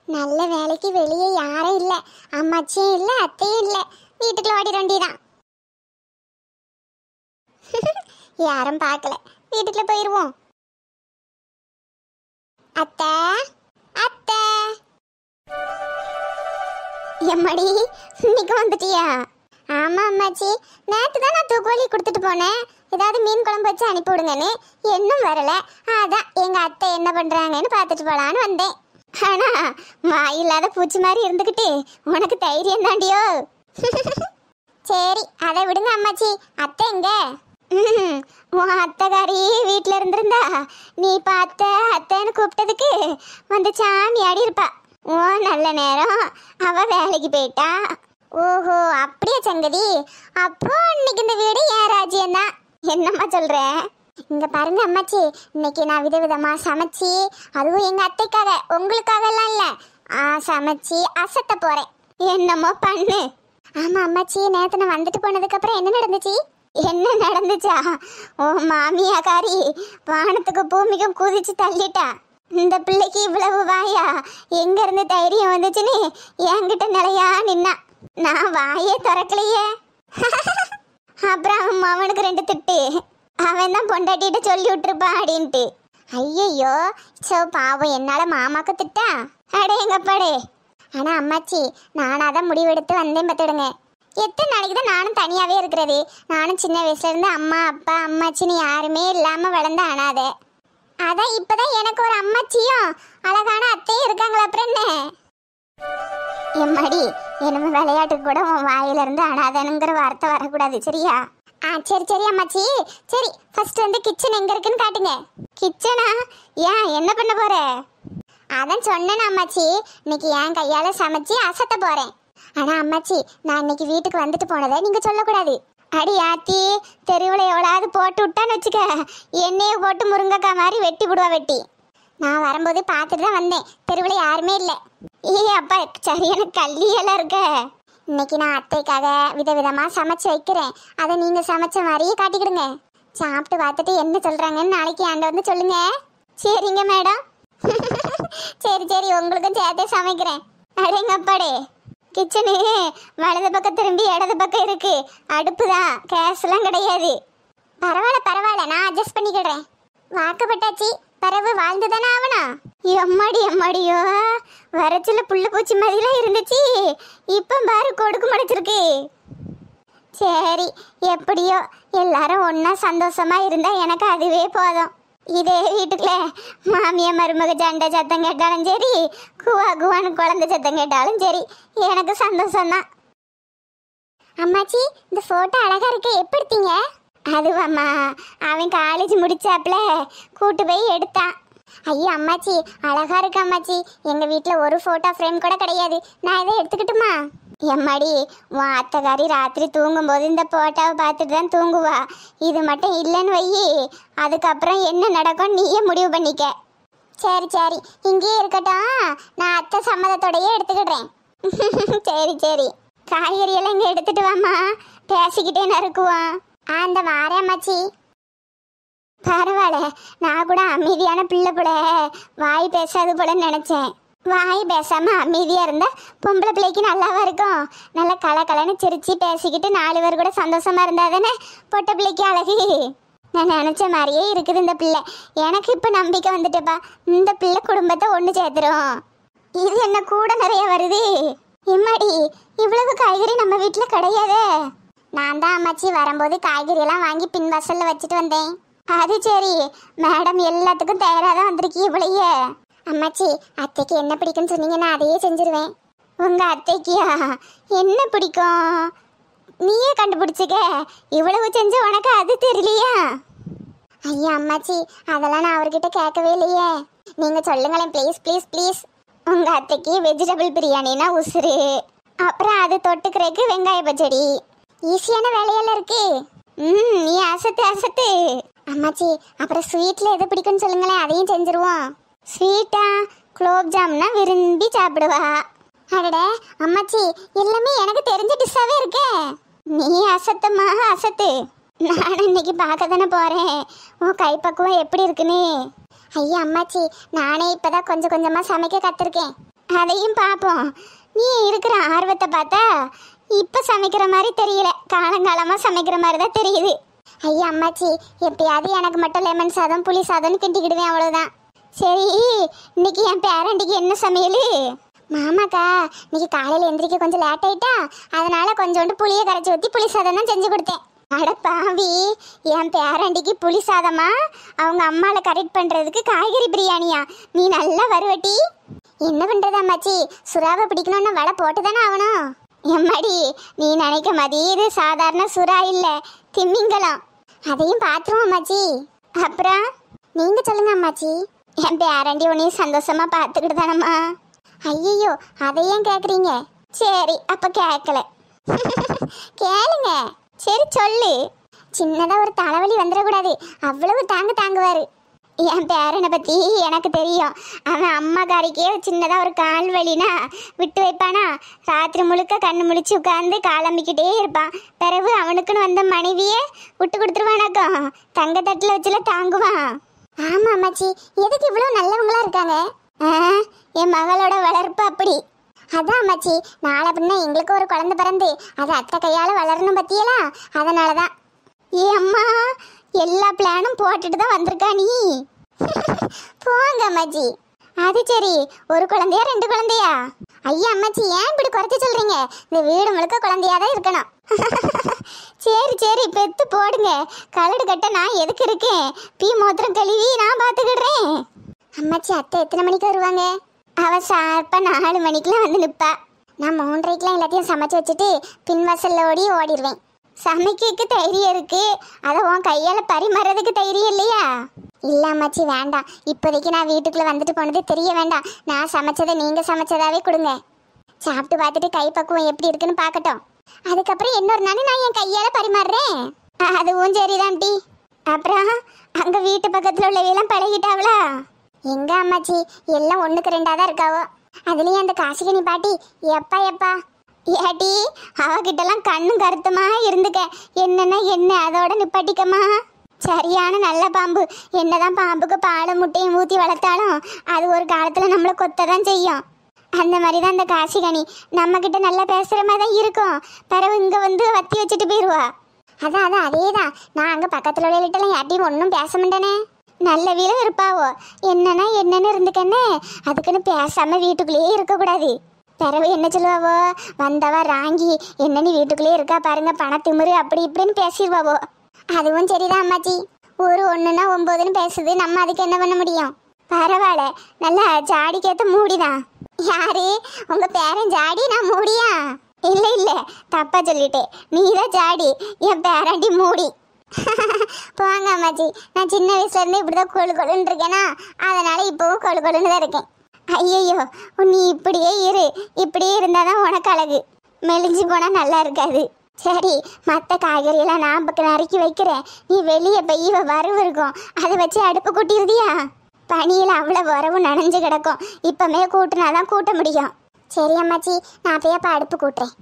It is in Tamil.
நல்ல வேலைக்கு வெளியே யாரும் இல்ல, அம்மாச்சியும் இல்ல, அத்தையும் இல்ல. வீட்டுக்குள்ள ஓடி வேண்டியதான். யாரும் பார்க்கல, வீட்டுக்குள்ள போயிருவோம். அத்தை அத்தை, எம்மாடி இன்னைக்கு வந்துட்டியா? ஆமா அம்மாச்சி, நேற்று தான் நான் தூக்குவலி கொடுத்துட்டு போனேன். ஏதாவது மீன் குழம்பு வச்சு அனுப்பி விடுங்கன்னு. இன்னும் வரல. அதான் எங்க அத்தை என்ன பண்றாங்கன்னு பார்த்துட்டு போலான்னு வந்தேன். ஆனா வாயில்லாத பூச்சி மாதிரி இருந்துக்கிட்டு உனக்கு தைரியம் தாண்டியோ? சரி அதை விடுங்க அம்மாச்சி. அத்தை எங்க? உன் அத்தைக்காரி வீட்டில் இருந்திருந்தா நீ இப்போ அத்தை அத்தைன்னு கூப்பிட்டதுக்கு வந்து சாமி ஆடி இருப்பா. ஓ நல்ல நேரம் அவ வேலைக்கு போயிட்டா. ஓஹோ அப்படியே சங்கதி. அப்போ இன்னைக்கு இந்த வீடு ஏன் ராஜ்யம் தான். என்னம்மா சொல்ற? இங்க பாருங்க அம்மாச்சி, இன்னைக்கு நான் விதவிதமா சமைச்சி, அதுவும் எங்க அத்தைக்காக, உங்களுக்காக எல்லாம் இல்ல, சமைச்சி அசத்த போறேன். என்னமோ பண்ணு. ஆமா அம்மாச்சி, நேத்து நான் வந்துட்டு போனதுக்கு அப்புறம் என்ன நடந்துச்சு? என்ன நடந்துச்சா? ஓ மாமியாக்காரி வானத்துக்கு பூமிக்கும் குதிச்சு தள்ளிட்டா. இந்த பிள்ளைக்கு இவ்வளவு வாயா, எங்க இருந்து தைரியம் வந்துச்சுன்னு என்கிட்ட நிலையா நின்னா. நான் வாயே திறக்கலையே. அப்புறம் அவனுக்கு 2 திட்டு. அவன் தான் பொண்டாட்டிட்டு சொல்லி விட்டுருப்பான் அப்படின்ட்டு. ஐயையோ சோ பாவம், என்னால மாமாக்கு திட்டா அடேங்கப்பாடே. ஆனா அம்மாச்சி, நானாதான் முடிவெடுத்து வந்தேன் பார்த்துடுங்க. எத்தனை நாளைக்கு தான் நானும் தனியாவே இருக்கிறது? நானும் சின்ன வயசுல இருந்து அம்மா அப்பா அம்மாச்சின்னு யாருமே இல்லாம வளர்ந்த அனாதை. அதான் இப்பதான் எனக்கு ஒரு அம்மாச்சியும் அழகான அத்தையும் இருக்காங்களா. அப்புறம் என்ன எம்மாடி, என்னமோ விளையாட்டுக்கு கூட உன் வாயில இருந்து அனாதனுங்கிற வார்த்தை வரக்கூடாது சரியா? சரி சரி அம்மாச்சி. சரி ஃபர்ஸ்ட் வந்து கிச்சன் எங்க இருக்குன்னு காட்டுங்க. கிச்சனா? ஏன் என்ன பண்ண போற? அதான் சொன்னேன் அம்மாச்சி, இன்னைக்கு என் கையால சமைச்சு அசத்த போறேன். ஆனா அம்மாச்சி, நான் இன்னைக்கு வீட்டுக்கு வந்துட்டு போனதை நீங்க சொல்லக்கூடாது. அடி ஆத்தி, தெருவில் எவ்வளவு போட்டு விட்டான்னு வச்சுக்க, எண்ணெயை போட்டு முருங்கைக்காய் மாதிரி வெட்டி விடுவா வெட்டி. நான் வரும்போது பார்த்துட்டு தான் வந்தேன், தெருவில் யாருமே இல்லை. அப்பா சரியான கல்லியெல்லாம் இருக்க. இன்னைக்கு நான் அத்தைக்காக விதவிதமாக சமைச்சு வைக்கிறேன். அதை நீங்கள் சமைச்ச மாதிரியே காட்டிக்கிடுங்க. சாப்பிட்டு பார்த்துட்டு என்ன சொல்கிறாங்கன்னு நாளைக்கு ஆண்ட வந்து சொல்லுங்க. சரிங்க மேடம். சரி சரி, உங்களுக்கும் சேர்த்தே சமைக்கிறேன். அடேங்கப்பாடே, கிச்சனு வலது பக்கம் திரும்பி இடது பக்கம் இருக்கு. அடுப்பு தான், கேஸ்லாம் கிடையாது. பரவாயில்ல பரவாயில்ல, நான் அட்ஜஸ்ட் பண்ணிக்கிறேன். வாக்கப்பட்டாச்சு, பறவை வாழ்ந்து தானே ஆகணும். எம்மாடி எம்மாடியோ, வரச்சுல புள்ள பூச்சி மாதிரிலாம் இருந்துச்சு, இப்போ பாரு கொடுக்கு முளைச்சிருக்கு. சரி எப்படியோ எல்லாரும் ஒன்றா சந்தோஷமா இருந்தா எனக்கு அதுவே போதும். இதே வீட்டுக்குள்ள மாமியா மருமக சண்டை சத்தம் கேட்டாலும் சரி, குவா குவான்னு குழந்தை சத்தம் கேட்டாலும் சரி, எனக்கு சந்தோஷம்தான். அம்மாச்சி, இந்த போட்டோ அழகா இருக்கு, எப்படி எடுத்தீங்க? அதுவாம்மா, அவன் காலேஜ் முடிச்சாப்ல கூட்டு போய் எடுத்தான். ஐயோ அம்மாச்சி அழகா இருக்கு அம்மாச்சி. எங்க வீட்டில் ஒரு போட்டோ ஃப்ரேம் கூட கிடையாது. நான் இதை எடுத்துக்கிட்டுமா? எம்மாடி, உன் அத்தைக்காரி ராத்திரி தூங்கும்போது இந்த போட்டோவை பார்த்துட்டு தான் தூங்குவா. இது மட்டும் இல்லைன்னு வையி, அதுக்கப்புறம் என்ன நடக்கும் நீயே முடிவு பண்ணிக்க. சரி சரி, இங்கேயே இருக்கட்டும், நான் அத்தை சம்மதத்தோடையே எடுத்துக்கிடுறேன். சரி சரி, காய்கறியெல்லாம் இங்கே எடுத்துட்டு வாம்மா, பேசிக்கிட்டே நறுக்குவோம். அந்த வாரேன் அம்மாச்சி. பரவாயில்ல, நான் கூட அமைதியான பிள்ளை போல வாய் பேசாது போல நினைச்சேன். வாய் பேசாம அமைதியா இருந்தா பொம்பளை பிள்ளைக்கு நல்லாவா இருக்கும்? நல்லா கலன்னு சிரிச்சு பேசிக்கிட்டு 4 பேர் கூட சந்தோஷமா இருந்தா தானே பொட்டை பிள்ளைக்கு அழகு. நான் நினைச்ச மாதிரியே இருக்குது இந்த பிள்ளை. எனக்கு இப்ப நம்பிக்கை வந்துட்டுப்பா, இந்த பிள்ளை குடும்பத்தை ஒண்ணு சேர்த்துரும். இது என்ன கூட நிறைய வருது? எம்மாடி, இவ்வளவு காய்கறி நம்ம வீட்டுல கிடையாதே. நான் தான் அம்மாச்சி வரும்போது காய்கறி எல்லாம் வாங்கி பின் வாசல்ல வச்சுட்டு வந்தேன். அது சரி, மேடம் எல்லாத்துக்கும் தயாராதான் வந்திருக்கீ இவ்வளையே. அம்மாச்சி, அத்தைக்கு என்ன பிடிக்கும்னு சொன்னீங்கன்னா அதையே செஞ்சிருவேன். உங்க அத்தைக்கியா என்ன பிடிக்கும் நீயே கண்டுபிடிச்சிக்க. இவ்வளவு செஞ்சு உனக்கு அது தெரியலையா? ஐயா அம்மாச்சி, அதெல்லாம் நான் அவர்கிட்ட கேட்கவே இல்லையே. நீங்க சொல்லுங்களேன் ப்ளீஸ் ப்ளீஸ் ப்ளீஸ். உங்க அத்தைக்கு வெஜிடபிள் பிரியாணினா உசுறு, அப்புறம் அது தொட்டுக்கிறதுக்கு வெங்காய பச்சடி. ஈஸியான வேலையெல்லாம் இருக்கு. நீ அசத்து அசத்து. அம்மாச்சி, அப்புறம் ஸ்வீட்ல எது பிடிக்கும்னு சொல்லுங்களேன், அதையும் செஞ்சிருவோம். ஸ்வீட்டா? குலோப் ஜாமுன்னா விரும்பி சாப்பிடுவா. அடட அம்மாச்சி, எல்லாமே எனக்கு தெரிஞ்ச டிஷ்ஷாவே இருக்கே. நீ அசத்தம்மா அசத்து. நானும் இன்னைக்கு பார்க்க தானே போறேன் உன் கைப்பக்குவம் எப்படி இருக்குன்னு. ஐயா அம்மாச்சி, நானே இப்பதான் கொஞ்சம் கொஞ்சமா சமைக்க கத்துருக்கேன். அதையும் பார்ப்போம். நீ இருக்கிற ஆர்வத்தை பார்த்தா இப்போ சமைக்கிற மாதிரி தெரியல, காலங்காலமாக சமைக்கிற மாதிரி தான் தெரியுது. ஐயா அம்மாச்சி, எப்பயாவது எனக்கு மட்டும் லெமன் சாதம் புளி சாதம்னு கிண்டிக்கிடுவேன், அவ்வளோதான். சரி, இன்னைக்கு என் பேரண்டிக்கு என்ன சமையல்? மாமாக்கா இன்னைக்கு காலையில் எந்திரிக்க கொஞ்சம் லேட் ஆயிட்டா, அதனால கொஞ்சோண்டு புளியை கரைச்சி ஊற்றி புளி சாதம் தான் செஞ்சு கொடுத்தேன். அட பாவி, என் பேரண்டிக்கு புளி சாதமா? அவங்க அம்மாவை கரெக்ட் பண்ணுறதுக்கு காய்கறி பிரியாணியா? நீ நல்லா வருவட்டி. என்ன பண்ணுறது அம்மாச்சி, சுறாவை பிடிக்கணும்னா வலை போட்டு தானே ஆகணும். எம்மாடி, நீ நினைக்க மாதிரி இது சாதாரண சுறா இல்லை, திமிங்கலம். அதையும் பார்த்துருவோம் அம்மாச்சி. அப்புறம் நீங்கள் சொல்லுங்க அம்மாச்சி. என் பேரண்டி உன்னையும் சந்தோஷமா பார்த்துக்கிட்டு தானம்மா? ஐயோ, அதையும் கேட்குறீங்க? சரி, அப்போ கேட்கல. கேளுங்க. சரி சொல்லு. சின்னதாக ஒரு தலைவலி வந்துடக்கூடாது, அவ்வளவு தாங்குவார். என் பேரனை பற்றி எனக்கு தெரியும். அவன் அம்மாக்காரிக்கே சின்னதாக ஒரு கால் வலினா விட்டு வைப்பானா? ராத்திரி முழுக்க கண்ணு முழிச்சு உட்காந்து காலம்பிக்கிட்டே இருப்பான். பிறகு அவனுக்குன்னு வந்த மனைவியே விட்டு கொடுத்துருவானாக்கும். தங்கத்தட்டில் வச்சுல தாங்குவான். ஆமாம் அம்மாச்சி, எதுக்கு இவ்வளோ நல்லவங்களா இருக்காங்க? என் மகளோட வளர்ப்பு அப்படி. அதான் அம்மாச்சி, நாளை பின்ன எங்களுக்கு ஒரு குழந்தை பிறந்து அது அத்தை கையால் வளரணும் பற்றியலா, அதனால தான். ஏ அம்மா, எல்லா பிளானும் போட்டுட்டு தான் வந்திருக்கா நீ. போங்க அம்மாச்சி. அது சரி, ஒரு குழந்தையா 2 குழந்தையா? ஐயா அம்மாச்சி, ஏன் இப்படி குறைச்சி சொல்றீங்க? இந்த வீடு முழுக்க குழந்தையா தான் இருக்கணும். சரி பெத்து போடுங்க. கலடு கட்ட நான் எதுக்கு இருக்கேன்? பீ மூத்திரம் கழுவி நான் பார்த்துக்கிடுறேன். அம்மாச்சி, அத்தை எத்தனை மணிக்கு வருவாங்க? அவ சார்பா 4 மணிக்கெலாம் வந்து நிற்பா. நான் 3:30 எல்லாத்தையும் சமைச்சு வச்சுட்டு பின்வாசல்ல ஓடிடுவேன். சமைக்க தைரியம் இருக்கு, அதை உன் கையால் பரிமாறதுக்கு தைரியம் இல்லையா? இல்லை அம்மாச்சி, வேண்டாம். இப்போதைக்கு நான் வீட்டுக்குள்ளே வந்துட்டு போனது தெரிய வேண்டாம். நான் சமைச்சதை நீங்கள் சமைச்சதாவே கொடுங்க. சாப்பிட்டு பார்த்துட்டு கை பக்குவம் எப்படி இருக்குன்னு பார்க்கட்டும். அதுக்கப்புறம் இன்னொரு நாள் நான் என் கையால் பரிமாறுறேன். அதுவும் சரிதான் டி. அப்புறம் அங்கே வீட்டு பக்கத்தில் உள்ளவையெல்லாம் பழகிட்டாவளா? எங்க அம்மாச்சி, எல்லாம் 1க்கு 2 தான் இருக்காவோ. அதுலேயும் அந்த காசிகனி பாட்டி எப்பா ஏட்டி, அவகிட்டலாம் கண்ணும் கருத்துமா இருந்துக்க. என்னன்னா என்ன, அதோட நிப்பாட்டிக்கம்மா. சரியான நல்ல பாம்பு. என்னதான் பாம்புக்கு பாலை முட்டையும் ஊற்றி வளர்த்தாலும் அது ஒரு காலத்தில் நம்மளை கொத்த தான் செய்யும். அந்த மாதிரி தான் அந்த காசிகனி நம்மக்கிட்ட நல்லா பேசுகிற மாதிரி தான் இருக்கும். பிறகு இங்கே வந்து வத்தி வச்சுட்டு போயிடுவா. அதான் அதே தான். நான் அங்கே பக்கத்தில் உள்ளிட்டலாம் யார்ட்டையும் ஒன்றும் பேச மாட்டேனே. நல்ல வீரம் இருப்பாவோ. என்னன்னு இருந்துக்கன்னு அதுக்குன்னு பேசாமல் வீட்டுக்குள்ளேயே இருக்கக்கூடாது. பிறகு என்ன சொல்லுவாவோ, வந்தவா ராங்கி என்னன்னு வீட்டுக்குள்ளேயே இருக்கா பாருங்க, பணத்திமுறு அப்படி இப்படின்னு பேசிடுவாவோ. அதுவும் சரிதான் அம்மாச்சி. ஒரு 1ன்னா 9ன்னு பேசுது, நம்ம அதுக்கு என்ன பண்ண முடியும்? பரவாயில்ல, நல்லா ஜாடிக்கேற்ற மூடிதான். யாரு உங்க பேரன் ஜாடி, நான் மூடியா? இல்லை தப்பா சொல்லிட்டேன். நீ தான் ஜாடி, என் பேராண்டி மூடி. போங்க அம்மாச்சி, நான் சின்ன வயசுலேருந்து இப்படி தான் கொழுன்னு இருக்கேனா, அதனால இப்போவும் கொழுன்னு தான் இருக்கேன். ஐயோ, நீ இப்படியே இரு. இப்படியே இருந்தால் தான் உனக்கு அழகு. மெலிஞ்சு போனால் நல்லா இருக்காது. சரி, மற்ற காய்கறியெல்லாம் நான் நறுக்கி வைக்கிறேன். நீ வெளியே போய் வரவு இருக்கும், அதை வச்சு அடுப்பு கூட்டிருதியா? பனியில் அவ்வளோ வரவு நனைஞ்சு கிடக்கும். இப்போமே கூட்டினாதான் கூட்ட முடியும். சரி அம்மாச்சி, நான் போய் அப்போ அடுப்பு கூட்டுறேன்.